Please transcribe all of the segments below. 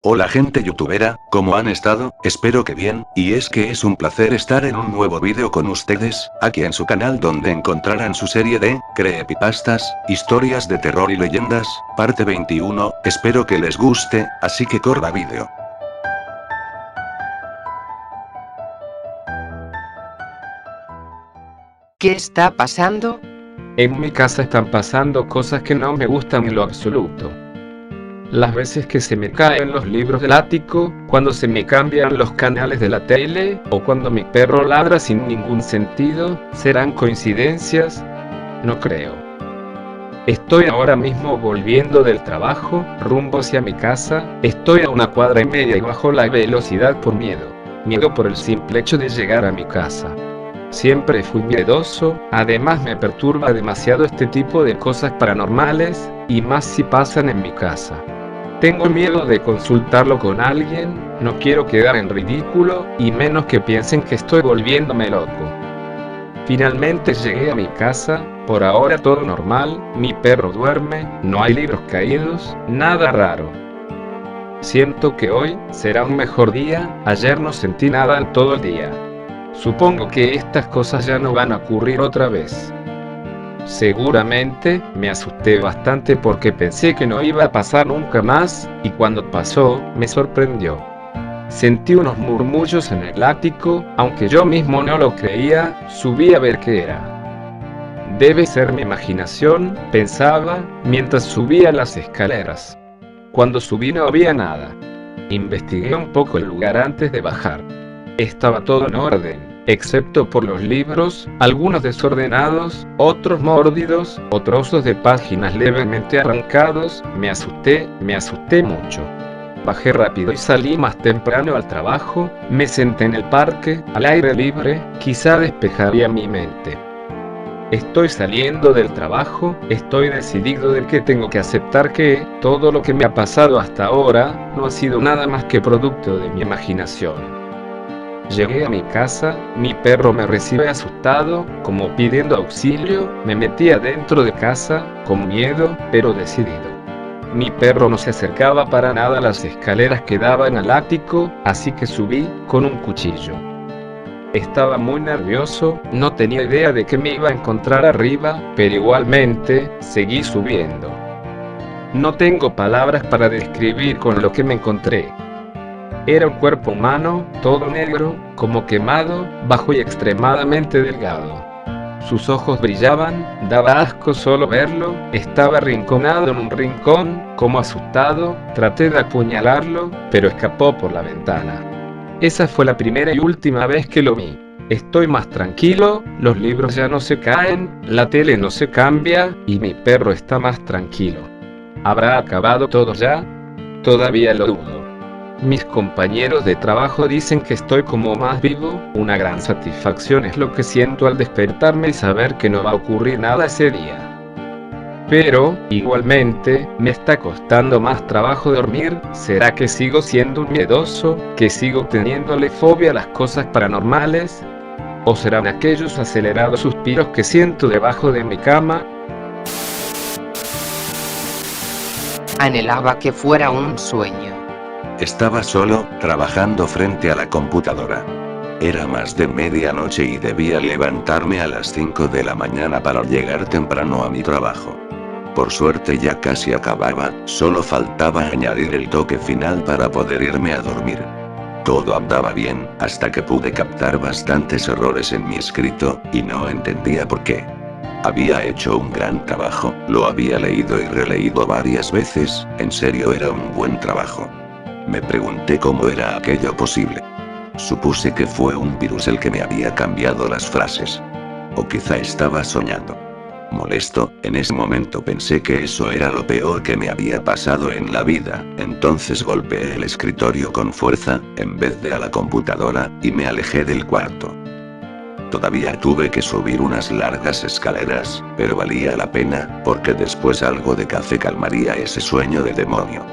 Hola gente youtubera, ¿cómo han estado? Espero que bien, y es que es un placer estar en un nuevo vídeo con ustedes, aquí en su canal donde encontrarán su serie de creepypastas, historias de terror y leyendas, parte 21, espero que les guste, así que corra vídeo. ¿Qué está pasando? En mi casa están pasando cosas que no me gustan en lo absoluto. Las veces que se me caen los libros del ático, cuando se me cambian los canales de la tele, o cuando mi perro ladra sin ningún sentido, ¿serán coincidencias? No creo. Estoy ahora mismo volviendo del trabajo, rumbo hacia mi casa, estoy a 1,5 cuadras y bajo la velocidad por miedo. Miedo por el simple hecho de llegar a mi casa. Siempre fui miedoso, además me perturba demasiado este tipo de cosas paranormales, y más si pasan en mi casa. Tengo miedo de consultarlo con alguien, no quiero quedar en ridículo, y menos que piensen que estoy volviéndome loco. Finalmente llegué a mi casa, por ahora todo normal, mi perro duerme, no hay libros caídos, nada raro. Siento que hoy será un mejor día, ayer no sentí nada en todo el día. Supongo que estas cosas ya no van a ocurrir otra vez. Seguramente, me asusté bastante porque pensé que no iba a pasar nunca más, y cuando pasó, me sorprendió. Sentí unos murmullos en el ático, aunque yo mismo no lo creía, subí a ver qué era. Debe ser mi imaginación, pensaba, mientras subía las escaleras. Cuando subí no había nada. Investigué un poco el lugar antes de bajar. Estaba todo en orden, excepto por los libros, algunos desordenados, otros mórbidos, o trozos de páginas levemente arrancados. Me asusté mucho. Bajé rápido y salí más temprano al trabajo, me senté en el parque, al aire libre, quizá despejaría mi mente. Estoy saliendo del trabajo, estoy decidido de que tengo que aceptar que todo lo que me ha pasado hasta ahora no ha sido nada más que producto de mi imaginación. Llegué a mi casa, mi perro me recibe asustado, como pidiendo auxilio, me metí adentro de casa, con miedo, pero decidido. Mi perro no se acercaba para nada a las escaleras que daban al ático, así que subí, con un cuchillo. Estaba muy nervioso, no tenía idea de qué me iba a encontrar arriba, pero igualmente, seguí subiendo. No tengo palabras para describir con lo que me encontré. Era un cuerpo humano, todo negro, como quemado, bajo y extremadamente delgado. Sus ojos brillaban, daba asco solo verlo, estaba arrinconado en un rincón, como asustado, traté de apuñalarlo, pero escapó por la ventana. Esa fue la primera y última vez que lo vi. Estoy más tranquilo, los libros ya no se caen, la tele no se cambia, y mi perro está más tranquilo. ¿Habrá acabado todo ya? Todavía lo dudo. Mis compañeros de trabajo dicen que estoy como más vivo, una gran satisfacción es lo que siento al despertarme y saber que no va a ocurrir nada ese día. Pero, igualmente, me está costando más trabajo dormir. ¿Será que sigo siendo un miedoso, que sigo teniéndole fobia a las cosas paranormales? ¿O serán aquellos acelerados suspiros que siento debajo de mi cama? Anhelaba que fuera un sueño. Estaba solo, trabajando frente a la computadora. Era más de medianoche y debía levantarme a las 5 de la mañana para llegar temprano a mi trabajo. Por suerte ya casi acababa, solo faltaba añadir el toque final para poder irme a dormir. Todo andaba bien, hasta que pude captar bastantes errores en mi escrito, y no entendía por qué. Había hecho un gran trabajo, lo había leído y releído varias veces, en serio era un buen trabajo. Me pregunté cómo era aquello posible. Supuse que fue un virus el que me había cambiado las frases. O quizá estaba soñando. Molesto, en ese momento pensé que eso era lo peor que me había pasado en la vida, entonces golpeé el escritorio con fuerza, en vez de a la computadora, y me alejé del cuarto. Todavía tuve que subir unas largas escaleras, pero valía la pena, porque después algo de café calmaría ese sueño de demonio.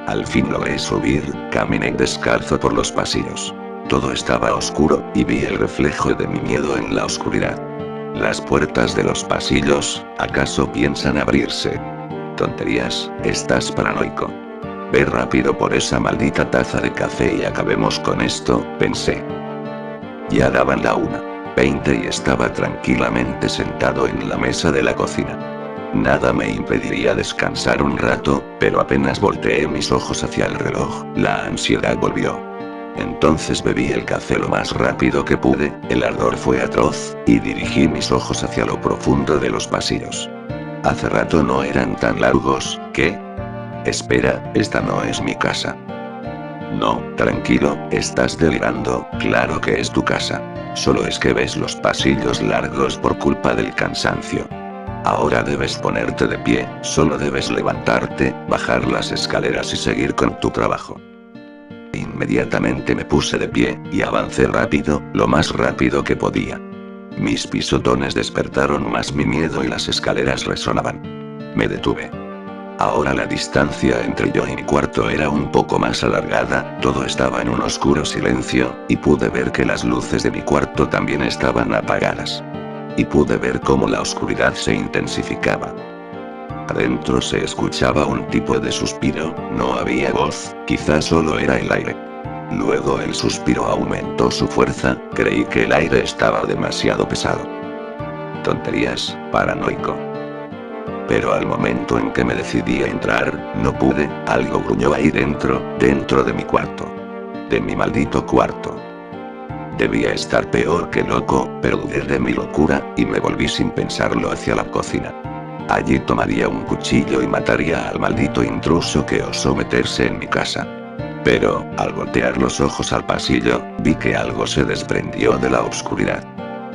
Al fin logré subir, caminé descalzo por los pasillos. Todo estaba oscuro, y vi el reflejo de mi miedo en la oscuridad. Las puertas de los pasillos, ¿acaso piensan abrirse? Tonterías, estás paranoico. Ve rápido por esa maldita taza de café y acabemos con esto, pensé. Ya daban la 1:20 y estaba tranquilamente sentado en la mesa de la cocina. Nada me impediría descansar un rato, pero apenas volteé mis ojos hacia el reloj, la ansiedad volvió. Entonces bebí el café lo más rápido que pude, el ardor fue atroz, y dirigí mis ojos hacia lo profundo de los pasillos. Hace rato no eran tan largos, ¿qué? Espera, esta no es mi casa. No, tranquilo, estás delirando, claro que es tu casa. Solo es que ves los pasillos largos por culpa del cansancio. Ahora debes ponerte de pie, solo debes levantarte, bajar las escaleras y seguir con tu trabajo. Inmediatamente me puse de pie, y avancé rápido, lo más rápido que podía. Mis pisotones despertaron más mi miedo y las escaleras resonaban. Me detuve. Ahora la distancia entre yo y mi cuarto era un poco más alargada, todo estaba en un oscuro silencio, y pude ver que las luces de mi cuarto también estaban apagadas. Y pude ver cómo la oscuridad se intensificaba. Adentro se escuchaba un tipo de suspiro, no había voz, quizás solo era el aire. Luego el suspiro aumentó su fuerza, creí que el aire estaba demasiado pesado. Tonterías, paranoico. Pero al momento en que me decidí a entrar, no pude, algo gruñó ahí dentro de mi cuarto. De mi maldito cuarto. Debía estar peor que loco, pero dudé de mi locura, y me volví sin pensarlo hacia la cocina. Allí tomaría un cuchillo y mataría al maldito intruso que osó meterse en mi casa. Pero, al voltear los ojos al pasillo, vi que algo se desprendió de la oscuridad.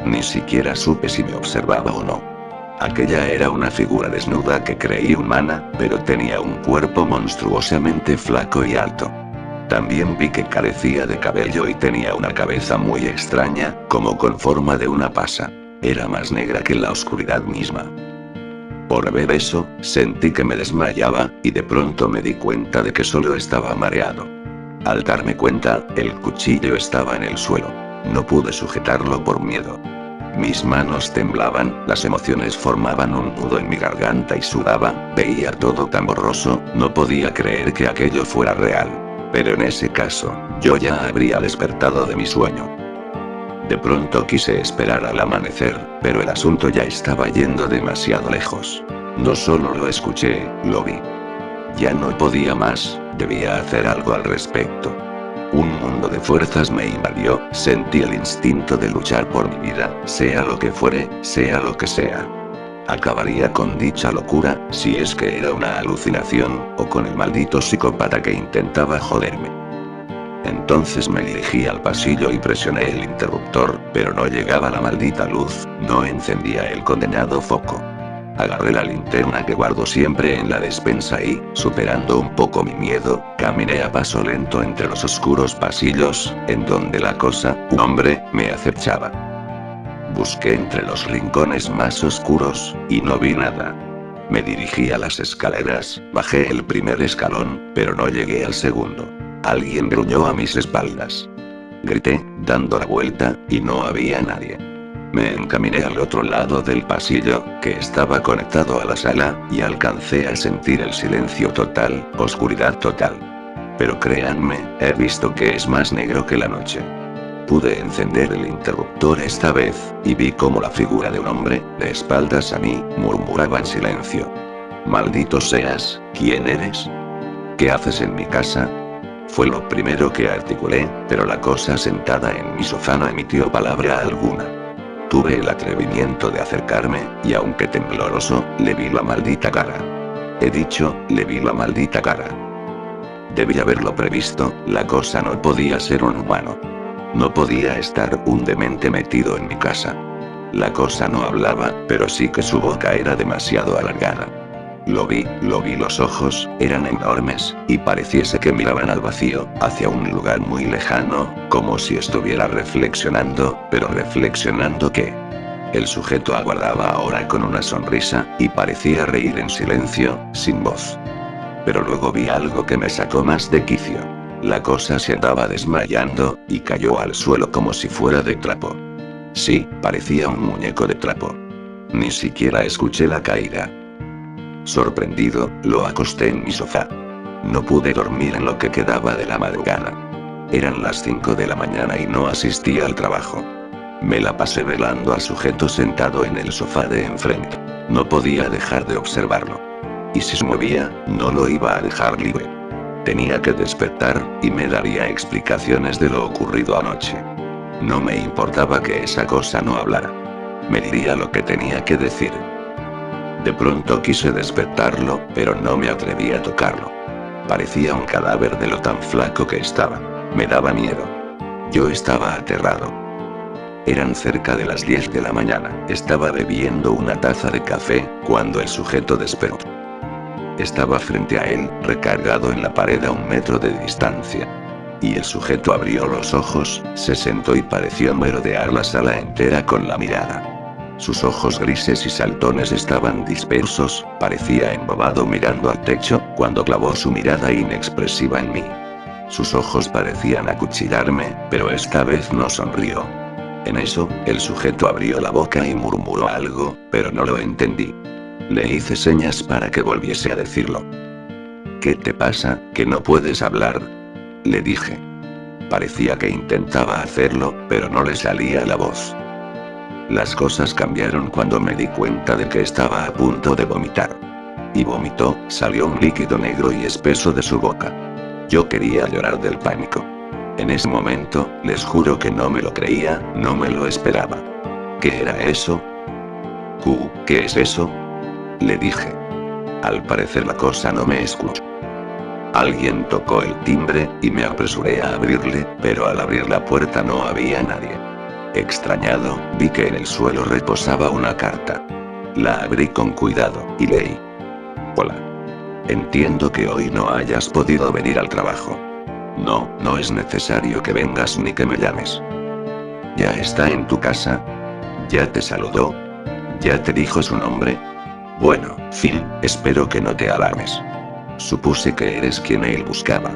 Ni siquiera supe si me observaba o no. Aquella era una figura desnuda que creí humana, pero tenía un cuerpo monstruosamente flaco y alto. También vi que carecía de cabello y tenía una cabeza muy extraña, como con forma de una pasa. Era más negra que la oscuridad misma. Por ver eso, sentí que me desmayaba, y de pronto me di cuenta de que solo estaba mareado. Al darme cuenta, el cuchillo estaba en el suelo. No pude sujetarlo por miedo. Mis manos temblaban, las emociones formaban un nudo en mi garganta y sudaba, veía todo tan borroso, no podía creer que aquello fuera real. Pero en ese caso, yo ya habría despertado de mi sueño. De pronto quise esperar al amanecer, pero el asunto ya estaba yendo demasiado lejos. No solo lo escuché, lo vi. Ya no podía más, debía hacer algo al respecto. Un mundo de fuerzas me invadió, sentí el instinto de luchar por mi vida, sea lo que fuere, sea lo que sea. Acabaría con dicha locura, si es que era una alucinación, o con el maldito psicópata que intentaba joderme. Entonces me dirigí al pasillo y presioné el interruptor, pero no llegaba la maldita luz, no encendía el condenado foco. Agarré la linterna que guardo siempre en la despensa y, superando un poco mi miedo, caminé a paso lento entre los oscuros pasillos, en donde la cosa, un hombre, me acechaba. Busqué entre los rincones más oscuros, y no vi nada. Me dirigí a las escaleras, bajé el primer escalón, pero no llegué al segundo. Alguien gruñó a mis espaldas. Grité, dando la vuelta, y no había nadie. Me encaminé al otro lado del pasillo, que estaba conectado a la sala, y alcancé a sentir el silencio total, oscuridad total. Pero créanme, he visto que es más negro que la noche. Pude encender el interruptor esta vez, y vi cómo la figura de un hombre, de espaldas a mí, murmuraba en silencio. «Maldito seas, ¿quién eres? ¿Qué haces en mi casa?». Fue lo primero que articulé, pero la cosa sentada en mi sofá no emitió palabra alguna. Tuve el atrevimiento de acercarme, y aunque tembloroso, le vi la maldita cara. He dicho, le vi la maldita cara. Debí haberlo previsto, la cosa no podía ser un humano. No podía estar un demente metido en mi casa. La cosa no hablaba, pero sí que su boca era demasiado alargada. Lo vi, los ojos, eran enormes, y pareciese que miraban al vacío, hacia un lugar muy lejano, como si estuviera reflexionando, pero ¿reflexionando qué? El sujeto aguardaba ahora con una sonrisa, y parecía reír en silencio, sin voz. Pero luego vi algo que me sacó más de quicio. La cosa se andaba desmayando, y cayó al suelo como si fuera de trapo. Sí, parecía un muñeco de trapo. Ni siquiera escuché la caída. Sorprendido, lo acosté en mi sofá. No pude dormir en lo que quedaba de la madrugada. Eran las 5 de la mañana y no asistí al trabajo. Me la pasé velando al sujeto sentado en el sofá de enfrente. No podía dejar de observarlo. Y si se movía, no lo iba a dejar libre. Tenía que despertar, y me daría explicaciones de lo ocurrido anoche. No me importaba que esa cosa no hablara. Me diría lo que tenía que decir. De pronto quise despertarlo, pero no me atreví a tocarlo. Parecía un cadáver de lo tan flaco que estaba. Me daba miedo. Yo estaba aterrado. Eran cerca de las 10 de la mañana. Estaba bebiendo una taza de café, cuando el sujeto despertó. Estaba frente a él, recargado en la pared a 1 metro de distancia. Y el sujeto abrió los ojos, se sentó y pareció merodear la sala entera con la mirada. Sus ojos grises y saltones estaban dispersos, parecía embobado mirando al techo, cuando clavó su mirada inexpresiva en mí. Sus ojos parecían acuchillarme, pero esta vez no sonrió. En eso, el sujeto abrió la boca y murmuró algo, pero no lo entendí. Le hice señas para que volviese a decirlo. ¿Qué te pasa, que no puedes hablar?, le dije. Parecía que intentaba hacerlo, pero no le salía la voz. Las cosas cambiaron cuando me di cuenta de que estaba a punto de vomitar. Y vomitó, salió un líquido negro y espeso de su boca. Yo quería llorar del pánico. En ese momento, les juro que no me lo creía, no me lo esperaba. ¿Qué era eso? ¿Qué es eso?, le dije. Al parecer la cosa no me escuchó. Alguien tocó el timbre, y me apresuré a abrirle, pero al abrir la puerta no había nadie. Extrañado, vi que en el suelo reposaba una carta. La abrí con cuidado, y leí. Hola. Entiendo que hoy no hayas podido venir al trabajo. No es necesario que vengas ni que me llames. ¿Ya está en tu casa? ¿Ya te saludó? ¿Ya te dijo su nombre? Bueno, Phil, espero que no te alarmes. Supuse que eres quien él buscaba.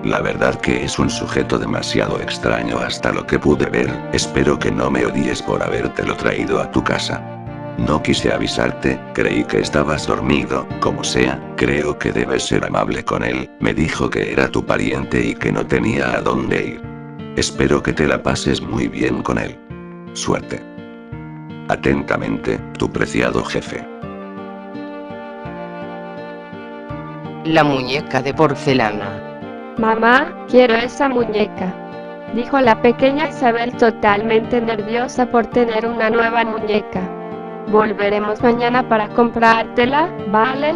La verdad que es un sujeto demasiado extraño hasta lo que pude ver, espero que no me odies por habértelo traído a tu casa. No quise avisarte, creí que estabas dormido, como sea, creo que debes ser amable con él, me dijo que era tu pariente y que no tenía a dónde ir. Espero que te la pases muy bien con él. Suerte. Atentamente, tu preciado jefe. La muñeca de porcelana. Mamá, quiero esa muñeca, dijo la pequeña Isabel totalmente nerviosa por tener una nueva muñeca. Volveremos mañana para comprártela, ¿vale?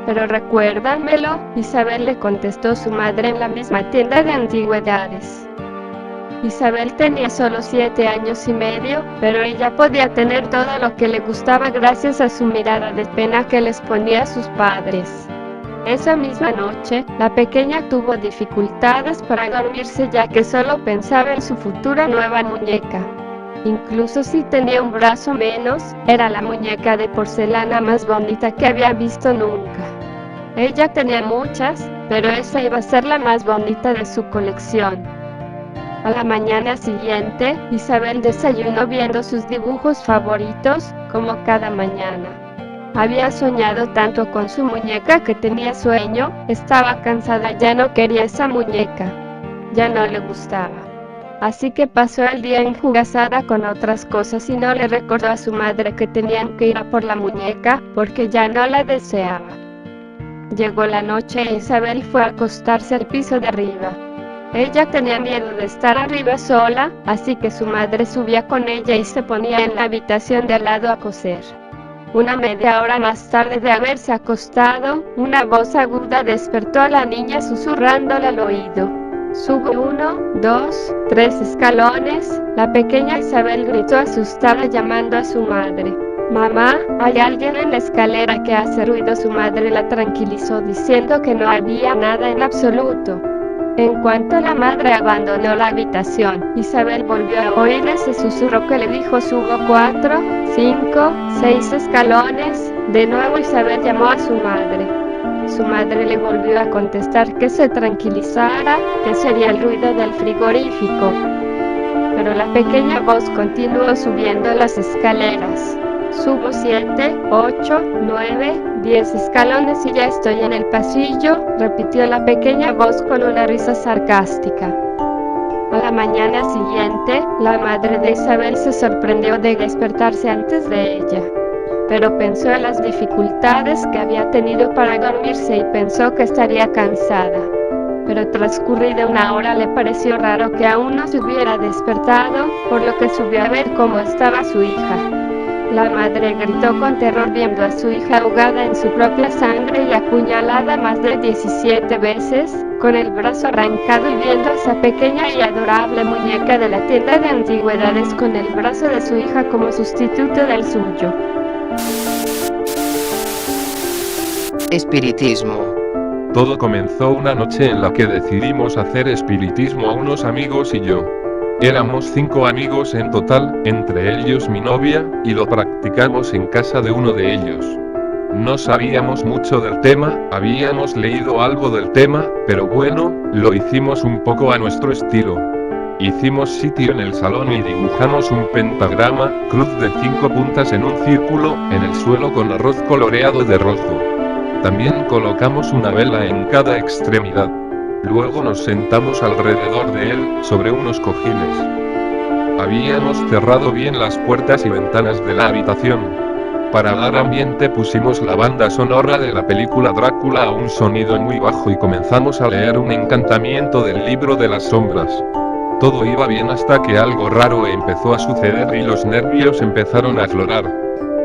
Pero recuérdamelo, Isabel le contestó su madre en la misma tienda de antigüedades. Isabel tenía solo 7 años y medio, pero ella podía tener todo lo que le gustaba gracias a su mirada de pena que les ponía a sus padres. Esa misma noche, la pequeña tuvo dificultades para dormirse ya que solo pensaba en su futura nueva muñeca. Incluso si tenía un brazo menos, era la muñeca de porcelana más bonita que había visto nunca. Ella tenía muchas, pero esa iba a ser la más bonita de su colección. A la mañana siguiente, Isabel desayunó viendo sus dibujos favoritos, como cada mañana. Había soñado tanto con su muñeca que tenía sueño, estaba cansada, ya no quería esa muñeca. Ya no le gustaba. Así que pasó el día enjugazada con otras cosas y no le recordó a su madre que tenían que ir a por la muñeca, porque ya no la deseaba. Llegó la noche e Isabel fue a acostarse al piso de arriba. Ella tenía miedo de estar arriba sola, así que su madre subía con ella y se ponía en la habitación de al lado a coser. Una media hora más tarde de haberse acostado, una voz aguda despertó a la niña susurrándole al oído. Sube 1, 2, 3 escalones. La pequeña Isabel gritó asustada llamando a su madre. Mamá, hay alguien en la escalera que hace ruido. Su madre la tranquilizó diciendo que no había nada en absoluto. En cuanto la madre abandonó la habitación, Isabel volvió a oír ese susurro que le dijo subo 4, 5, 6 escalones. De nuevo Isabel llamó a su madre. Su madre le volvió a contestar que se tranquilizara, que sería el ruido del frigorífico. Pero la pequeña voz continuó subiendo las escaleras. Subo 7, 8, 9, 10 escalones y ya estoy en el pasillo, repitió la pequeña voz con una risa sarcástica. A la mañana siguiente, la madre de Isabel se sorprendió de despertarse antes de ella, pero pensó en las dificultades que había tenido para dormirse y pensó que estaría cansada. Pero transcurrida una hora le pareció raro que aún no se hubiera despertado, por lo que subió a ver cómo estaba su hija. La madre gritó con terror viendo a su hija ahogada en su propia sangre y apuñalada más de 17 veces, con el brazo arrancado y viendo a esa pequeña y adorable muñeca de la tienda de antigüedades con el brazo de su hija como sustituto del suyo. Espiritismo. Todo comenzó una noche en la que decidimos hacer espiritismo a unos amigos y yo. Éramos 5 amigos en total, entre ellos mi novia, y lo practicamos en casa de uno de ellos. No sabíamos mucho del tema, habíamos leído algo del tema, pero bueno, lo hicimos un poco a nuestro estilo. Hicimos sitio en el salón y dibujamos un pentagrama, cruz de 5 puntas en un círculo, en el suelo con arroz coloreado de rojo. También colocamos una vela en cada extremidad. Luego nos sentamos alrededor de él, sobre unos cojines. Habíamos cerrado bien las puertas y ventanas de la habitación. Para dar ambiente pusimos la banda sonora de la película Drácula a un sonido muy bajo y comenzamos a leer un encantamiento del libro de las sombras. Todo iba bien hasta que algo raro empezó a suceder y los nervios empezaron a aflorar.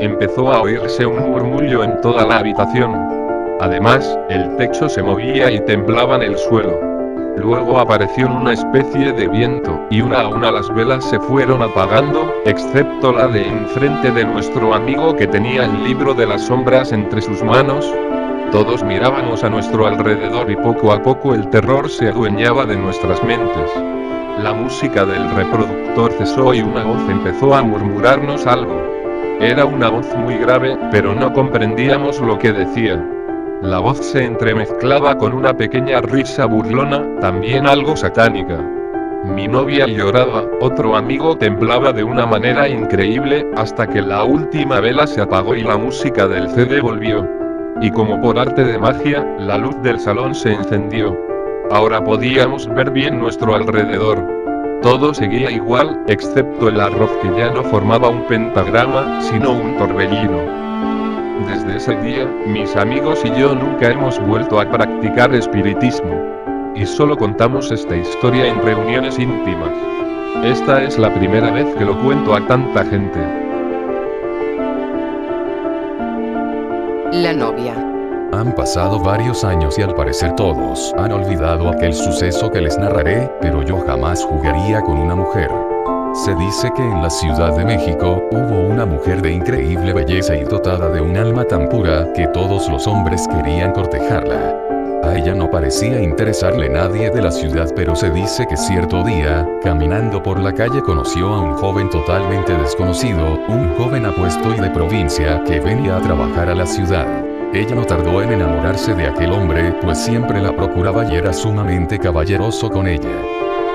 Empezó a oírse un murmullo en toda la habitación. Además, el techo se movía y temblaba en el suelo. Luego apareció una especie de viento, y una a una las velas se fueron apagando, excepto la de enfrente de nuestro amigo que tenía el libro de las sombras entre sus manos. Todos mirábamos a nuestro alrededor y poco a poco el terror se adueñaba de nuestras mentes. La música del reproductor cesó y una voz empezó a murmurarnos algo. Era una voz muy grave, pero no comprendíamos lo que decía. La voz se entremezclaba con una pequeña risa burlona, también algo satánica. Mi novia lloraba, otro amigo temblaba de una manera increíble, hasta que la última vela se apagó y la música del CD volvió. Y como por arte de magia, la luz del salón se encendió. Ahora podíamos ver bien nuestro alrededor. Todo seguía igual, excepto el arroz que ya no formaba un pentagrama, sino un torbellino. Desde ese día, mis amigos y yo nunca hemos vuelto a practicar espiritismo. Y solo contamos esta historia en reuniones íntimas. Esta es la primera vez que lo cuento a tanta gente. La novia. Han pasado varios años y al parecer todos han olvidado aquel suceso que les narraré, pero yo jamás jugaría con una mujer. Se dice que en la Ciudad de México hubo una mujer de increíble belleza y dotada de un alma tan pura que todos los hombres querían cortejarla. A ella no parecía interesarle nadie de la ciudad, pero se dice que cierto día, caminando por la calle conoció a un joven totalmente desconocido, un joven apuesto y de provincia que venía a trabajar a la ciudad. Ella no tardó en enamorarse de aquel hombre, pues siempre la procuraba y era sumamente caballeroso con ella.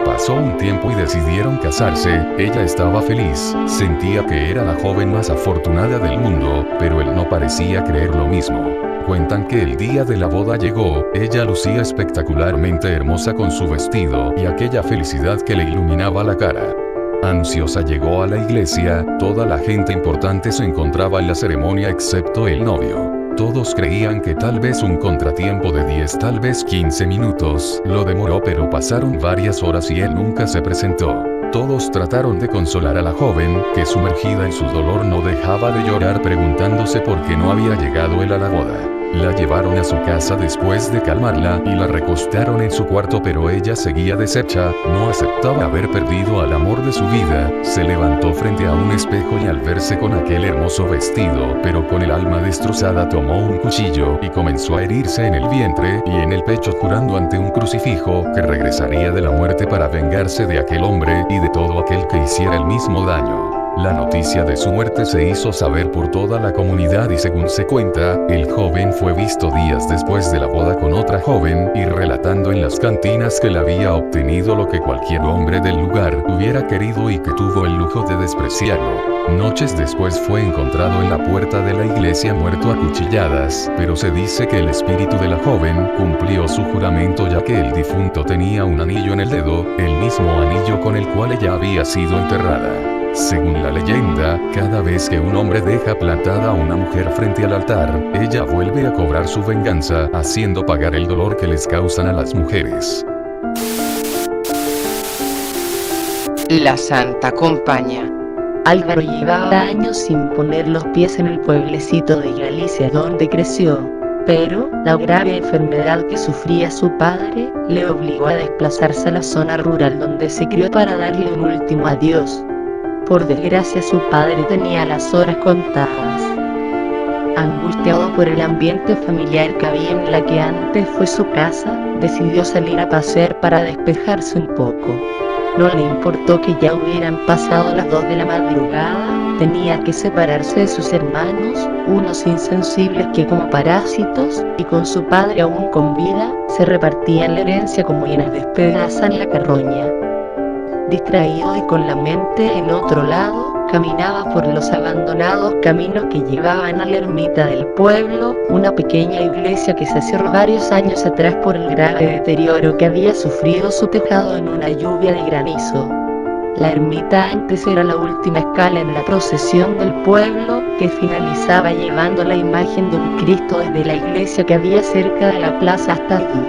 Pasó un tiempo y decidieron casarse. Ella estaba feliz, sentía que era la joven más afortunada del mundo, pero él no parecía creer lo mismo. Cuentan que el día de la boda llegó, ella lucía espectacularmente hermosa con su vestido y aquella felicidad que le iluminaba la cara. Ansiosa llegó a la iglesia, toda la gente importante se encontraba en la ceremonia excepto el novio. Todos creían que tal vez un contratiempo de 10, tal vez 15 minutos, lo demoró, pero pasaron varias horas y él nunca se presentó. Todos trataron de consolar a la joven, que sumergida en su dolor no dejaba de llorar preguntándose por qué no había llegado él a la boda. La llevaron a su casa después de calmarla y la recostaron en su cuarto, pero ella seguía deshecha, no aceptaba haber perdido al amor de su vida. Se levantó frente a un espejo y al verse con aquel hermoso vestido, pero con el alma destrozada, tomó un cuchillo y comenzó a herirse en el vientre y en el pecho, jurando ante un crucifijo que regresaría de la muerte para vengarse de aquel hombre y de todo aquel que hiciera el mismo daño. La noticia de su muerte se hizo saber por toda la comunidad y según se cuenta, el joven fue visto días después de la boda con otra joven y relatando en las cantinas que le había obtenido lo que cualquier hombre del lugar hubiera querido y que tuvo el lujo de despreciarlo. Noches después fue encontrado en la puerta de la iglesia muerto a cuchilladas, pero se dice que el espíritu de la joven cumplió su juramento ya que el difunto tenía un anillo en el dedo, el mismo anillo con el cual ella había sido enterrada. Según la leyenda, cada vez que un hombre deja plantada a una mujer frente al altar, ella vuelve a cobrar su venganza, haciendo pagar el dolor que les causan a las mujeres. La Santa Compaña. Álvaro llevaba años sin poner los pies en el pueblecito de Galicia donde creció, pero la grave enfermedad que sufría su padre le obligó a desplazarse a la zona rural donde se crió para darle un último adiós. Por desgracia su padre tenía las horas contadas. Angustiado por el ambiente familiar que había en la que antes fue su casa, decidió salir a pasear para despejarse un poco. No le importó que ya hubieran pasado las 2 de la madrugada, tenía que separarse de sus hermanos, unos insensibles que como parásitos, y con su padre aún con vida, se repartían la herencia como quienes despedazan la carroña. Distraído y con la mente en otro lado, caminaba por los abandonados caminos que llevaban a la ermita del pueblo, una pequeña iglesia que se cerró varios años atrás por el grave deterioro que había sufrido su tejado en una lluvia de granizo. La ermita antes era la última escala en la procesión del pueblo, que finalizaba llevando la imagen de un Cristo desde la iglesia que había cerca de la plaza hasta allí.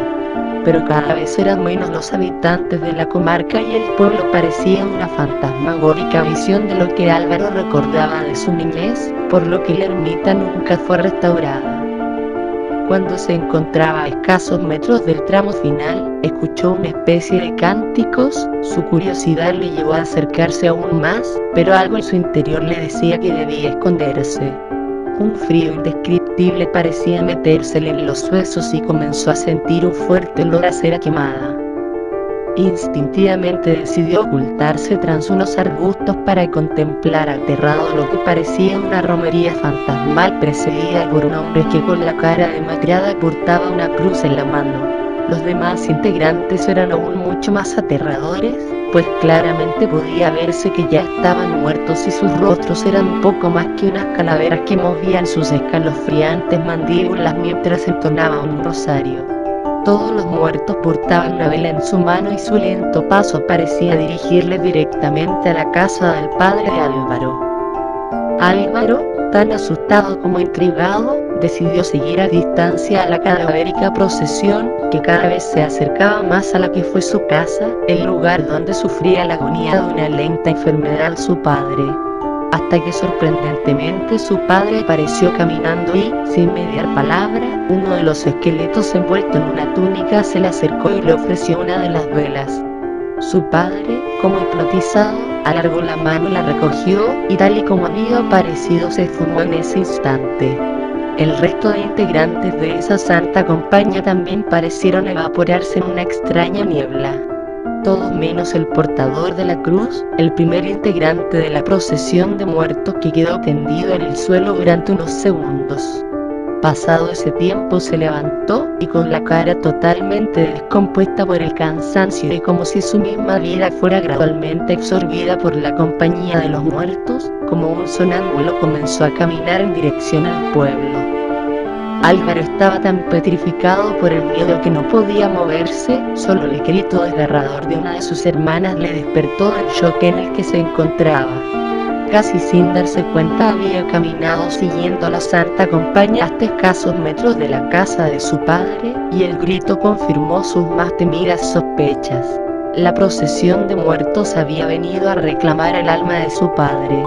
Pero cada vez eran menos los habitantes de la comarca y el pueblo parecía una fantasmagórica visión de lo que Álvaro recordaba de su niñez, por lo que la ermita nunca fue restaurada. Cuando se encontraba a escasos metros del tramo final, escuchó una especie de cánticos, su curiosidad le llevó a acercarse aún más, pero algo en su interior le decía que debía esconderse. Un frío indescriptible parecía metérsele en los huesos y comenzó a sentir un fuerte olor a cera quemada. Instintivamente decidió ocultarse tras unos arbustos para contemplar aterrado lo que parecía una romería fantasmal precedida por un hombre que con la cara demacrada portaba una cruz en la mano. Los demás integrantes eran aún mucho más aterradores, pues claramente podía verse que ya estaban muertos y sus rostros eran poco más que unas calaveras que movían sus escalofriantes mandíbulas mientras entonaban un rosario. Todos los muertos portaban una vela en su mano y su lento paso parecía dirigirle directamente a la casa del padre de Álvaro. Álvaro, tan asustado como intrigado, decidió seguir a distancia a la cadavérica procesión, que cada vez se acercaba más a la que fue su casa, el lugar donde sufría la agonía de una lenta enfermedad su padre. Hasta que sorprendentemente su padre apareció caminando y, sin mediar palabra, uno de los esqueletos envuelto en una túnica se le acercó y le ofreció una de las velas. Su padre, como hipnotizado, alargó la mano y la recogió, y tal y como había aparecido se esfumó en ese instante. El resto de integrantes de esa santa compañía también parecieron evaporarse en una extraña niebla. Todos menos el portador de la cruz, el primer integrante de la procesión de muertos que quedó tendido en el suelo durante unos segundos. Pasado ese tiempo se levantó y con la cara totalmente descompuesta por el cansancio y como si su misma vida fuera gradualmente absorbida por la compañía de los muertos, como un sonámbulo comenzó a caminar en dirección al pueblo. Álvaro estaba tan petrificado por el miedo que no podía moverse, solo el grito desgarrador de una de sus hermanas le despertó del shock en el que se encontraba. Casi sin darse cuenta había caminado siguiendo a la santa compañía hasta escasos metros de la casa de su padre, y el grito confirmó sus más temidas sospechas. La procesión de muertos había venido a reclamar el alma de su padre.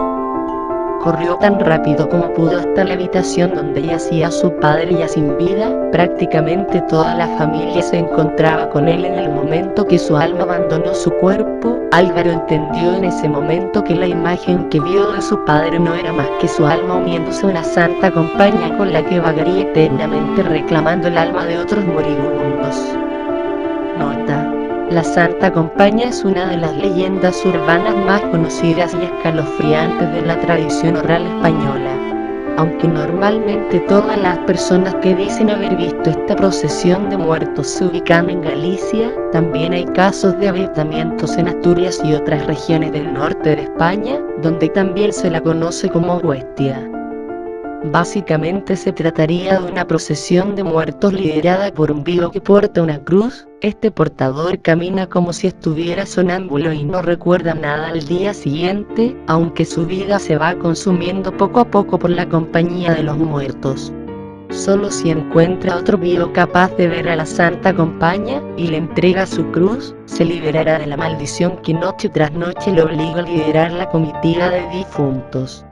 Corrió tan rápido como pudo hasta la habitación donde yacía su padre ya sin vida. Prácticamente toda la familia se encontraba con él en el momento que su alma abandonó su cuerpo. Álvaro entendió en ese momento que la imagen que vio de su padre no era más que su alma uniéndose a una santa compañía con la que vagaría eternamente reclamando el alma de otros moribundos. Nota: la La Santa Compaña es una de las leyendas urbanas más conocidas y escalofriantes de la tradición oral española. Aunque normalmente todas las personas que dicen haber visto esta procesión de muertos se ubican en Galicia, también hay casos de avistamientos en Asturias y otras regiones del norte de España, donde también se la conoce como huestia. Básicamente se trataría de una procesión de muertos liderada por un vivo que porta una cruz. Este portador camina como si estuviera sonámbulo y no recuerda nada al día siguiente, aunque su vida se va consumiendo poco a poco por la compañía de los muertos. Solo si encuentra otro vivo capaz de ver a la Santa Compaña y le entrega su cruz, se liberará de la maldición que noche tras noche le obliga a liderar la comitiva de difuntos.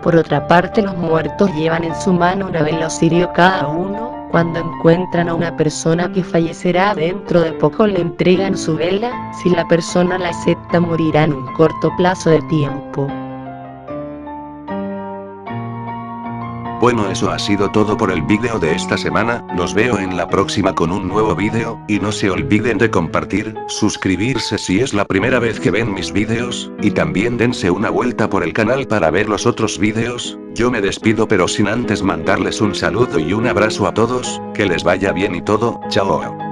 Por otra parte, los muertos llevan en su mano una vela o cirio cada uno. Cuando encuentran a una persona que fallecerá dentro de poco, le entregan su vela. Si la persona la acepta, morirá en un corto plazo de tiempo. Bueno, eso ha sido todo por el vídeo de esta semana. Los veo en la próxima con un nuevo vídeo, y no se olviden de compartir, suscribirse si es la primera vez que ven mis vídeos, y también dense una vuelta por el canal para ver los otros vídeos. Yo me despido, pero sin antes mandarles un saludo y un abrazo a todos, que les vaya bien y todo, chao.